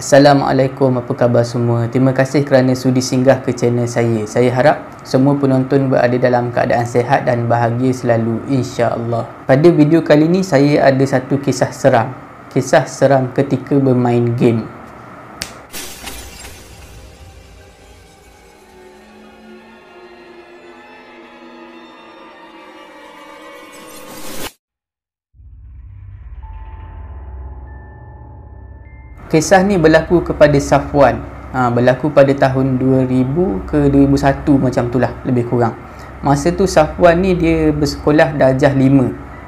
Assalamualaikum, apa khabar semua? Terima kasih kerana sudi singgah ke channel saya. Saya harap semua penonton berada dalam keadaan sehat dan bahagia selalu, insya-Allah. Pada video kali ini saya ada satu kisah seram. Kisah seram ketika bermain game. Kisah ni berlaku kepada Safwan. Berlaku pada tahun 2000 ke 2001 macam tu lah, lebih kurang. Masa tu Safwan ni dia bersekolah darjah 5.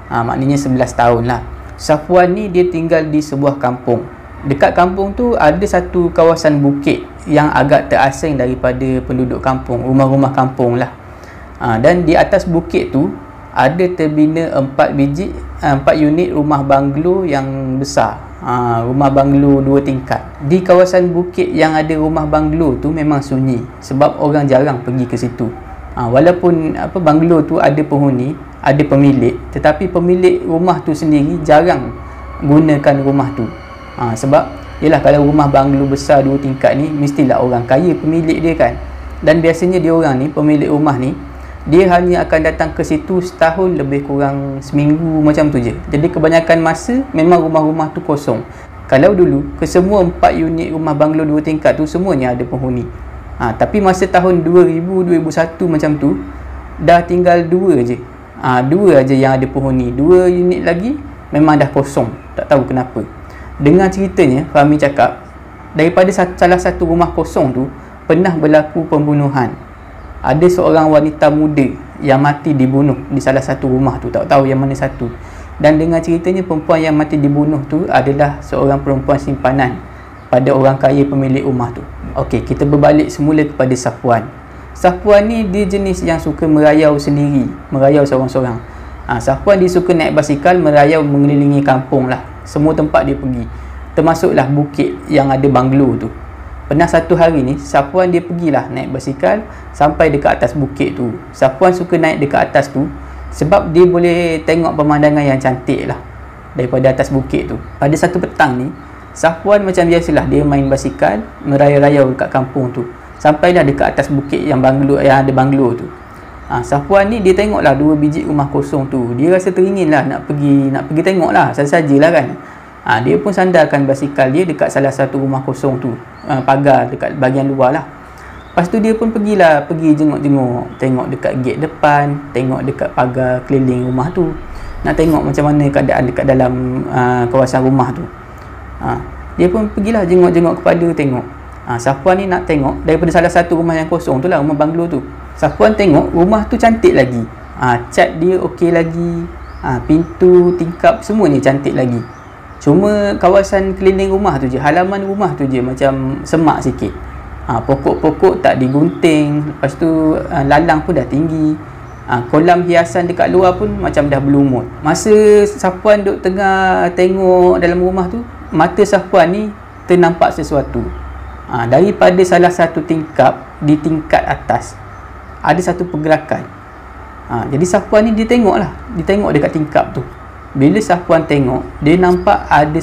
Maknanya 11 tahun lah. Safwan ni dia tinggal di sebuah kampung. Dekat kampung tu ada satu kawasan bukit yang agak terasing daripada penduduk kampung, rumah-rumah kampung lah. Dan di atas bukit tu ada terbina 4 unit rumah banglo yang besar. Rumah banglo 2 tingkat. Di kawasan bukit yang ada rumah banglo tu memang sunyi sebab orang jarang pergi ke situ. Walaupun banglo tu ada penghuni, ada pemilik, tetapi pemilik rumah tu sendiri jarang gunakan rumah tu. Sebab yalah, kalau rumah banglo besar 2 tingkat ni mestilah orang kaya pemilik dia kan. Dan biasanya dia orang ni, pemilik rumah ni, dia hanya akan datang ke situ setahun, lebih kurang seminggu macam tu je. Jadi kebanyakan masa memang rumah-rumah tu kosong. Kalau dulu kesemua 4 unit rumah banglo 2 tingkat tu semuanya ada penghuni. Tapi masa tahun 2000-2001 macam tu dah tinggal 2 je. 2 aja yang ada penghuni. 2 unit lagi memang dah kosong. Tak tahu kenapa. Dengar ceritanya, Fahmi cakap daripada salah satu rumah kosong tu pernah berlaku pembunuhan. Ada seorang wanita muda yang mati dibunuh di salah satu rumah tu, tak tahu yang mana satu. Dan dengan ceritanya perempuan yang mati dibunuh tu adalah seorang perempuan simpanan pada orang kaya pemilik rumah tu. Okey, kita berbalik semula kepada Safwan. Safwan ni dia jenis yang suka merayau sendiri, merayau seorang-seorang. Safwan dia suka naik basikal merayau mengelilingi kampung lah. Semua tempat dia pergi, termasuklah bukit yang ada banglo tu. Pernah satu hari ni Safwan dia pergilah naik basikal sampai dekat atas bukit tu. Safwan suka naik dekat atas tu sebab dia boleh tengok pemandangan yang cantik lah daripada atas bukit tu. Pada satu petang ni Safwan macam biasalah dia main basikal merayau-rayau dekat kampung tu. Sampailah dekat atas bukit yang ada banglo tu. Safwan ni dia tengoklah 2 biji rumah kosong tu. Dia rasa teringin lah nak pergi tengok lah, saja-sajalah kan. Dia pun sandarkan basikal dia dekat salah satu rumah kosong tu, pagar dekat bahagian luar lah. Lepas tu dia pun pergi jenguk-jenguk, tengok dekat gate depan, tengok dekat pagar keliling rumah tu, nak tengok macam mana keadaan dekat dalam kawasan rumah tu. Dia pun pergilah jenguk-jenguk kepada tengok. Safwan ni nak tengok daripada salah satu rumah yang kosong tu lah, rumah banglo tu. Safwan tengok rumah tu cantik lagi, cat dia okey lagi, pintu, tingkap semuanya cantik lagi. Cuma kawasan keliling rumah tu je, halaman rumah tu je macam semak sikit. Pokok-pokok tak digunting. Lepas tu lalang pun dah tinggi. Kolam hiasan dekat luar pun macam dah berlumut. Masa Safwan duk tengah tengok dalam rumah tu, mata Safwan ni ternampak sesuatu. Daripada salah satu tingkap, di tingkat atas ada satu pergerakan. Jadi Safwan ni dia tengok dekat tingkap tu. Bila Safwan tengok, dia nampak ada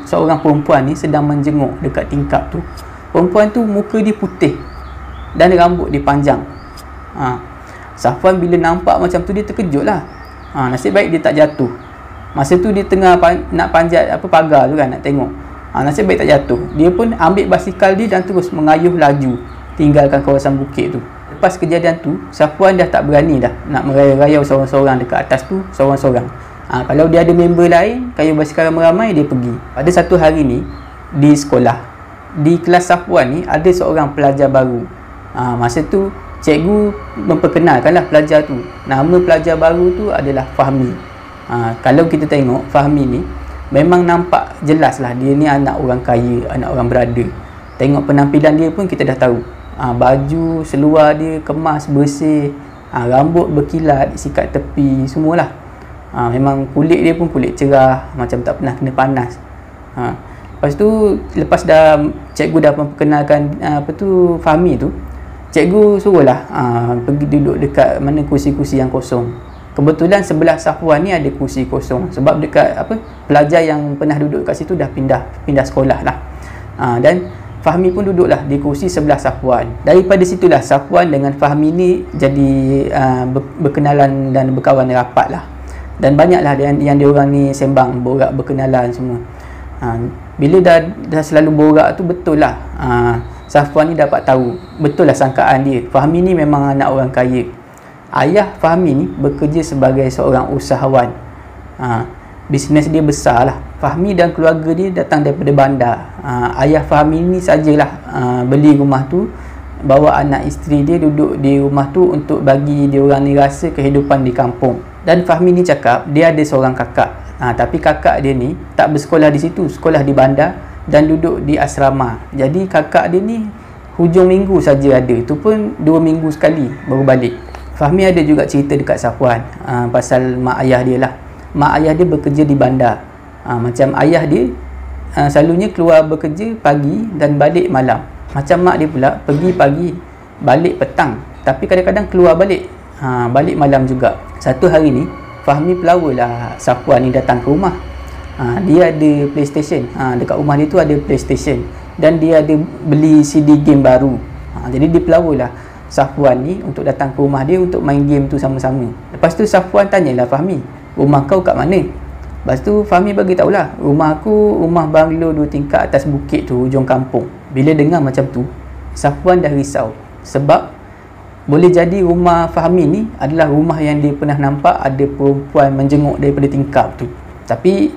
seorang perempuan ni sedang menjenguk dekat tingkap tu. Perempuan tu muka dia putih dan rambut dia panjang. Safwan bila nampak macam tu dia terkejut lah. Nasib baik dia tak jatuh. Masa tu dia tengah nak panjat pagar tu kan, nak tengok. Nasib baik tak jatuh. Dia pun ambil basikal dia dan terus mengayuh laju tinggalkan kawasan bukit tu. Lepas kejadian tu, Safwan dah tak berani dah nak merayau-rayau seorang-seorang dekat atas tu, seorang-seorang. Kalau dia ada member lain, kayu basikal ramai-ramai, dia pergi. Pada satu hari ni, di sekolah, di kelas Safwan ni, ada seorang pelajar baru. Masa tu, cikgu memperkenalkanlah pelajar tu. Nama pelajar baru tu adalah Fahmi. Kalau kita tengok, Fahmi ni, memang nampak jelas lah, dia ni anak orang kaya, anak orang berada. Tengok penampilan dia pun kita dah tahu. Baju, seluar dia kemas, bersih. Rambut berkilat, sikat tepi, semualah. Memang kulit dia pun kulit cerah, macam tak pernah kena panas. Lepas tu, lepas cikgu dah memperkenalkan Fahmi tu, cikgu suruhlah pergi duduk dekat mana kursi-kursi yang kosong. Kebetulan sebelah Safwan ni ada kursi kosong sebab dekat pelajar yang pernah duduk kat situ dah pindah sekolah lah. Dan Fahmi pun duduklah di kursi sebelah Safwan. Daripada situlah Safwan dengan Fahmi ni jadi berkenalan dan berkawan rapat lah. Dan banyaklah yang diorang ni sembang, borak, berkenalan semua. Bila dah selalu borak tu, betul lah Safwan ni dapat tahu, betul lah sangkaan dia, Fahmi ni memang anak orang kaya. Ayah Fahmi ni bekerja sebagai seorang usahawan. Bisnes dia besar lah. Fahmi dan keluarga dia datang daripada bandar. Ayah Fahmi ni sajalah beli rumah tu, bawa anak isteri dia duduk di rumah tu untuk bagi diorang ni rasa kehidupan di kampung. Dan Fahmi ni cakap dia ada seorang kakak, tapi kakak dia ni tak bersekolah di situ, sekolah di bandar dan duduk di asrama. Jadi kakak dia ni hujung minggu saja ada, tu pun 2 minggu sekali baru balik. Fahmi ada juga cerita dekat Safwan pasal mak ayah dia lah. Mak ayah dia bekerja di bandar. Macam ayah dia selalunya keluar bekerja pagi dan balik malam. Macam mak dia pula pergi pagi, balik petang, tapi kadang-kadang keluar balik balik malam juga. Satu hari ni Fahmi pelawalah Safwan ni datang ke rumah. Dia ada PlayStation. Dekat rumah dia tu ada PlayStation dan dia ada beli CD game baru. Jadi dia pelawalah Safwan ni untuk datang ke rumah dia untuk main game tu sama-sama. Lepas tu Safwan tanyalah Fahmi, rumah kau kat mana? Lepas tu Fahmi bagi tahulah, rumah aku rumah banglo 2 tingkat atas bukit tu, hujung kampung. Bila dengar macam tu, Safwan dah risau. Sebab boleh jadi rumah Fahmi ni adalah rumah yang dia pernah nampak ada perempuan menjenguk daripada tingkap tu. Tapi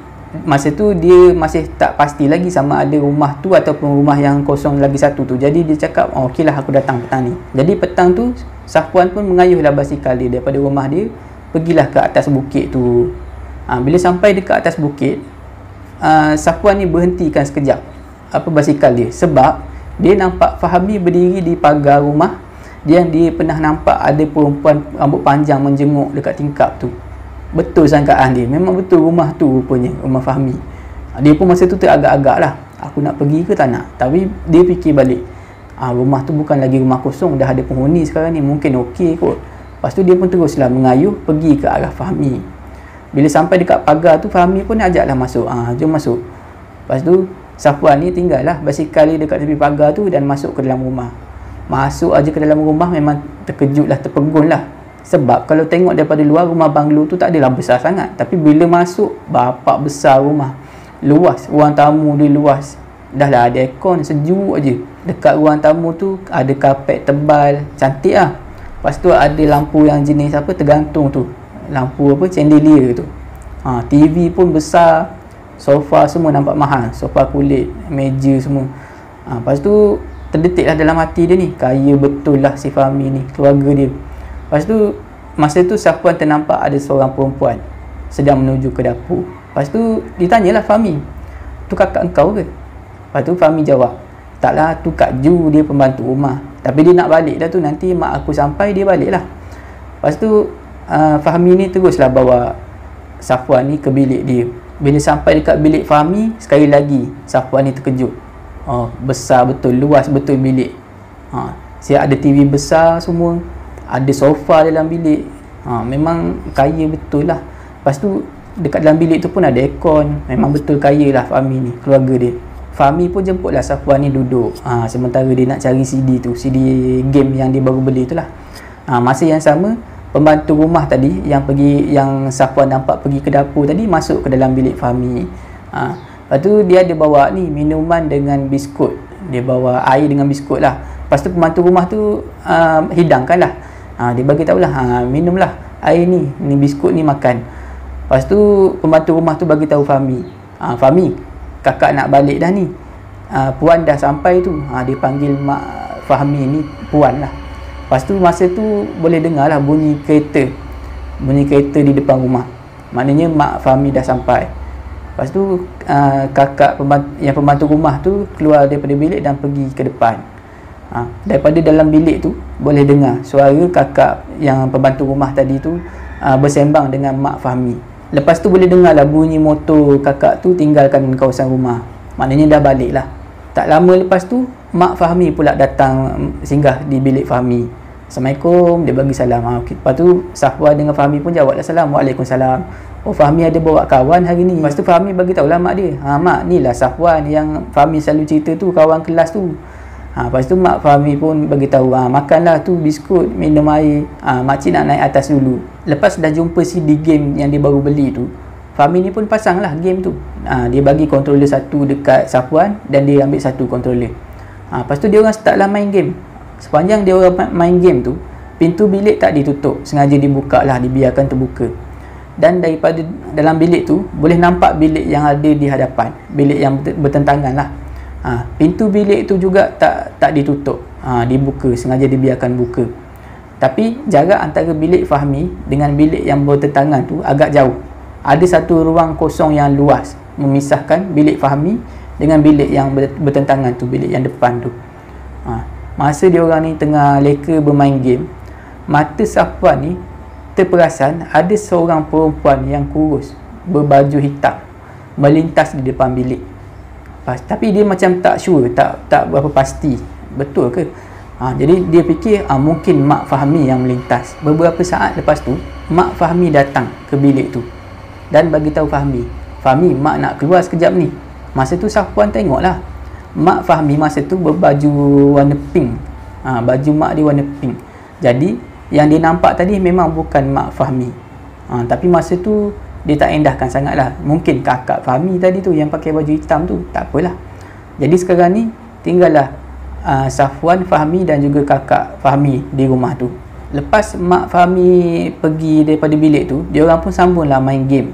masa tu dia masih tak pasti lagi sama ada rumah tu ataupun rumah yang kosong lagi satu tu. Jadi dia cakap, okeylah aku datang petang ni. Jadi petang tu Safwan pun mengayuhlah basikal dia daripada rumah dia, pergilah ke atas bukit tu. Bila sampai dekat atas bukit, Safwan ni berhentikan sekejap basikal dia, sebab dia nampak Fahmi berdiri di pagar rumah yang dia pernah nampak ada perempuan rambut panjang menjenguk dekat tingkap tu. Betul sangkaan dia, memang betul rumah tu rupanya, rumah Fahmi. Dia pun masa tu teragak-agak lah, aku nak pergi ke tak nak. Tapi dia fikir balik, rumah tu bukan lagi rumah kosong, dah ada penghuni sekarang ni, mungkin okey kot. Lepas tu dia pun teruslah mengayuh pergi ke arah Fahmi. Bila sampai dekat pagar tu, Fahmi pun ajaklah masuk. Jom masuk. Lepas tu Safwan ni tinggal lah basikal dia dekat tepi pagar tu dan masuk ke dalam rumah. Masuk aja ke dalam rumah memang terkejut lah, terpegun lah. Sebab kalau tengok daripada luar, rumah banglo tu tak adalah besar sangat. Tapi bila masuk, bapak besar rumah, luas, ruang tamu dia luas. Dah lah ada aircon, sejuk aja. Dekat ruang tamu tu ada kapet tebal, cantik lah. Lepas tu ada lampu yang jenis tergantung tu, lampu chandelier tu. TV pun besar, sofa semua nampak mahal, sofa kulit, meja semua. Lepas tu terdetik lah dalam hati dia ni, kaya betul lah si Fahmi ni, keluarga dia. Lepas tu masa tu Safwan ternampak ada seorang perempuan sedang menuju ke dapur. Lepas tu ditanyalah Fahmi, tu kakak engkau ke? Lepas tu Fahmi jawab, taklah, tu Kak Ju, dia pembantu rumah, tapi dia nak balik dah tu, nanti mak aku sampai dia balik lah. Lepas tu Fahmi ni teruslah bawa Safwan ni ke bilik dia. Bila sampai dekat bilik Fahmi, sekali lagi Safwan ni terkejut. Besar betul, luas betul bilik. Siap ada TV besar semua, ada sofa dalam bilik. Memang kaya betul lah. Lepas tu dekat dalam bilik tu pun ada aircon. Memang betul kaya lah Fahmi ni, keluarga dia. Fahmi pun jemputlah Safwan ni duduk. Sementara dia nak cari CD tu, CD game yang dia baru beli tu lah. Masa yang sama, pembantu rumah tadi yang Safwan nampak pergi ke dapur tadi, masuk ke dalam bilik Fahmi. Lepas tu dia ada bawa ni minuman dengan biskut. Dia bawa air dengan biskut lah. Lepas tu pembantu rumah tu hidangkan lah. Dia bagi tahulah, minumlah air ni biskut ni, makan. Lepas tu pembantu rumah tu bagi tahu Fahmi, Fahmi, kakak nak balik dah ni, puan dah sampai tu. Dia panggil mak Fahmi ni puan lah. Lepas tu masa tu boleh dengar lah bunyi kereta di depan rumah. Maknanya mak Fahmi dah sampai. Lepas tu kakak pembantu rumah tu keluar daripada bilik dan pergi ke depan. Daripada dalam bilik tu boleh dengar suara kakak yang pembantu rumah tadi tu bersembang dengan mak Fahmi. Lepas tu boleh dengar lah bunyi motor kakak tu tinggalkan kawasan rumah. Maknanya dah balik lah. Tak lama lepas tu mak Fahmi pula datang singgah di bilik Fahmi. Assalamualaikum, dia bagi salam. Lepas tu Safwan dengan Fahmi pun jawablah salam. Waalaikumsalam. Oh, Fahmi ada bawa kawan hari ni. Lepas tu Fahmi bagi tahulah mak dia. Mak, ni lah Safwan yang Fahmi selalu cerita tu, kawan kelas tu. Lepas tu mak Fahmi pun bagi tahu, makanlah tu biskut, minum air. Makcik nak naik atas dulu. Lepas dah jumpa CD game yang dia baru beli tu, Fahmi ni pun pasang lah game tu. Dia bagi controller satu dekat Safwan dan dia ambil satu controller. Lepas tu dia orang start lah main game. Sepanjang dia orang main game tu, pintu bilik tak ditutup, sengaja dibuka lah, dibiarkan terbuka. Dan daripada dalam bilik tu boleh nampak bilik yang ada di hadapan, bilik yang bertentangan lah. Pintu bilik tu juga tak ditutup, dibuka, sengaja dibiarkan buka. Tapi jarak antara bilik Fahmi dengan bilik yang bertentangan tu agak jauh. Ada satu ruang kosong yang luas memisahkan bilik Fahmi dengan bilik yang bertentangan tu, bilik yang depan tu. Masa dia orang ni tengah leka bermain game, mata Safwan ni terperasan ada seorang perempuan yang kurus berbaju hitam melintas di depan bilik. Tapi dia macam tak sure, tak berapa pasti betul ke. Jadi dia fikir mungkin Mak Fahmi yang melintas. Beberapa saat lepas tu Mak Fahmi datang ke bilik tu dan bagi tahu Fahmi, mak nak keluar sekejap ni. Masa tu Safwan tengoklah, mak Fahmi masa tu berbaju warna pink. Baju mak dia warna pink. Jadi yang dia nampak tadi memang bukan mak Fahmi. Tapi masa tu dia tak endahkan sangatlah. Mungkin kakak Fahmi tadi tu yang pakai baju hitam tu. Tak apalah. Jadi sekarang ni tinggallah Safwan, Fahmi dan juga kakak Fahmi di rumah tu. Lepas mak Fahmi pergi daripada bilik tu, dia orang pun sambunglah main game.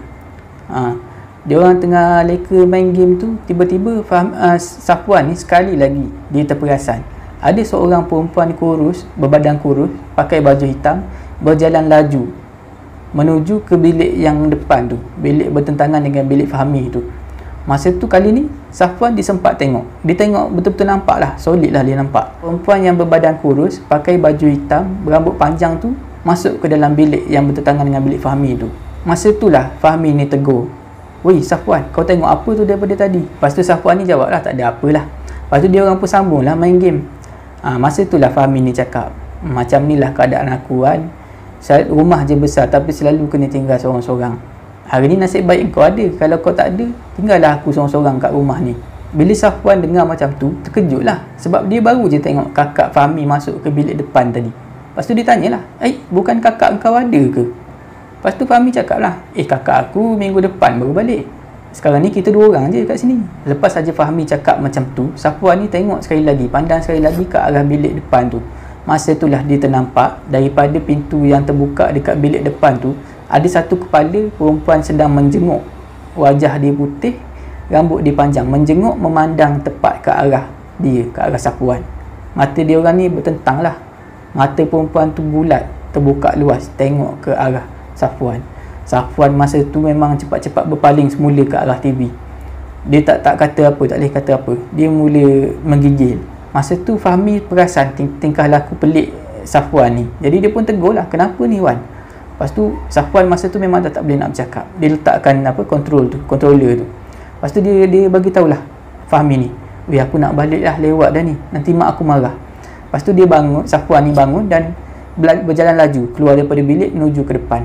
Dia orang tengah leka main game tu, tiba-tiba Safwan ni sekali lagi dia terperasan ada seorang perempuan kurus, berbadan kurus, pakai baju hitam, berjalan laju menuju ke bilik yang depan tu, bilik bertentangan dengan bilik Fahmi tu. Masa tu kali ni Safwan disempat tengok. Dia tengok betul-betul nampak lah, solid lah dia nampak perempuan yang berbadan kurus, pakai baju hitam, berambut panjang tu masuk ke dalam bilik yang bertentangan dengan bilik Fahmi tu. Masa tu lah Fahmi ni tegur, "Woi Safwan, kau tengok apa tu daripada tadi?" Lepas tu Safwan ni jawab lah, "Tak ada apalah." Lepas tu dia orang pun sambung lah main game. Masa tu lah Fahmi ni cakap, "Macam ni lah keadaan aku kan. Rumah je besar tapi selalu kena tinggal seorang-seorang. Hari ni nasib baik kau ada, kalau kau tak ada, tinggallah aku seorang-seorang kat rumah ni." Bila Safwan dengar macam tu, terkejut lah. Sebab dia baru je tengok kakak Fahmi masuk ke bilik depan tadi. Lepas tu dia tanyalah, "Bukan kakak kau ada ke?" Lepas tu Fahmi cakap lah, "Kakak aku minggu depan baru balik. Sekarang ni kita 2 orang je kat sini." Lepas saja Fahmi cakap macam tu, Safwan ni tengok sekali lagi, pandang sekali lagi ke arah bilik depan tu. Masa itulah dia ternampak daripada pintu yang terbuka dekat bilik depan tu, ada satu kepala perempuan sedang menjenguk. Wajah dia putih, rambut dia panjang, menjenguk memandang tepat ke arah dia, ke arah Safwan. Mata dia orang ni bertentang lah. Mata perempuan tu bulat, terbuka luas, tengok ke arah Safwan. Safwan masa tu memang cepat-cepat berpaling semula ke arah TV. Dia tak kata apa, tak boleh kata apa. Dia mula menggigil. Masa tu Fahmi perasan tingkah laku pelik Safwan ni. Jadi dia pun tegur lah, "Kenapa ni Wan?" Lepas tu Safwan masa tu memang tak boleh nak bercakap. Dia letakkan controller tu. Lepas tu dia bagi tahulah Fahmi ni, "Weh, aku nak balik lah, lewat dah ni. Nanti mak aku marah." Lepas tu dia bangun, Safwan ni bangun dan berjalan laju keluar daripada bilik menuju ke depan.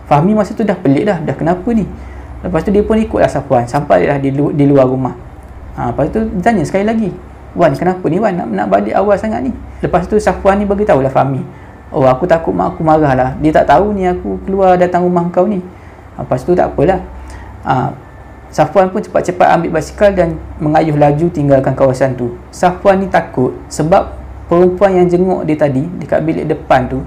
Fahmi masa tu dah pelik dah kenapa ni. Lepas tu dia pun ikutlah Safwan sampai dah di luar rumah. Lepas tu dia tanya sekali lagi, "Wan, kenapa ni Wan, nak balik awal sangat ni?" Lepas tu Safwan ni bagi tahulah Fahmi, "Oh, aku takut mak aku marah lah. Dia tak tahu ni aku keluar datang rumah kau ni." Lepas tu tak apalah. Safwan pun cepat-cepat ambil basikal dan mengayuh laju tinggalkan kawasan tu. Safwan ni takut sebab perempuan yang jenguk dia tadi dekat bilik depan tu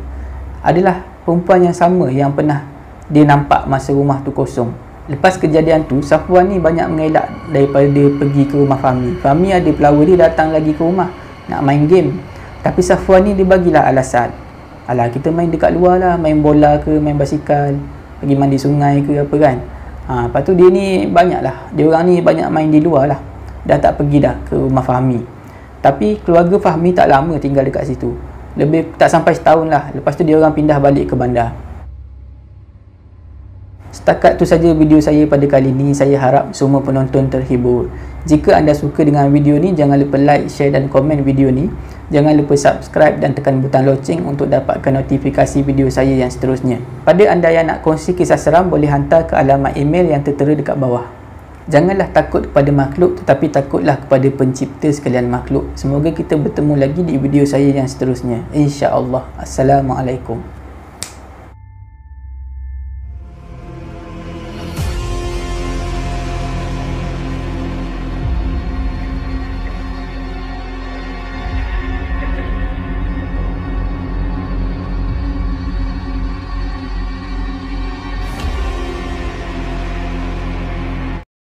adalah perempuan yang sama yang pernah dia nampak masa rumah tu kosong. Lepas kejadian tu, Safwan ni banyak mengelak daripada pergi ke rumah Fahmi. Fahmi ada pelawar dia datang lagi ke rumah nak main game. Tapi Safwan ni dia bagilah alasan, "Alah, kita main dekat luar lah, main bola ke, main basikal, pergi mandi sungai ke apa kan." Lepas tu dia ni dia orang ni banyak main di luar lah. Dah tak pergi dah ke rumah Fahmi. Tapi keluarga Fahmi tak lama tinggal dekat situ. Lebih tak sampai setahun lah. Lepas tu dia orang pindah balik ke bandar. Setakat tu saja video saya pada kali ini. Saya harap semua penonton terhibur. Jika anda suka dengan video ni, jangan lupa like, share dan komen video ni. Jangan lupa subscribe dan tekan butang loceng untuk dapatkan notifikasi video saya yang seterusnya. Pada anda yang nak kongsi kisah seram, boleh hantar ke alamat email yang tertera dekat bawah. Janganlah takut kepada makhluk, tetapi takutlah kepada pencipta sekalian makhluk. Semoga kita bertemu lagi di video saya yang seterusnya, insya-Allah. Assalamualaikum.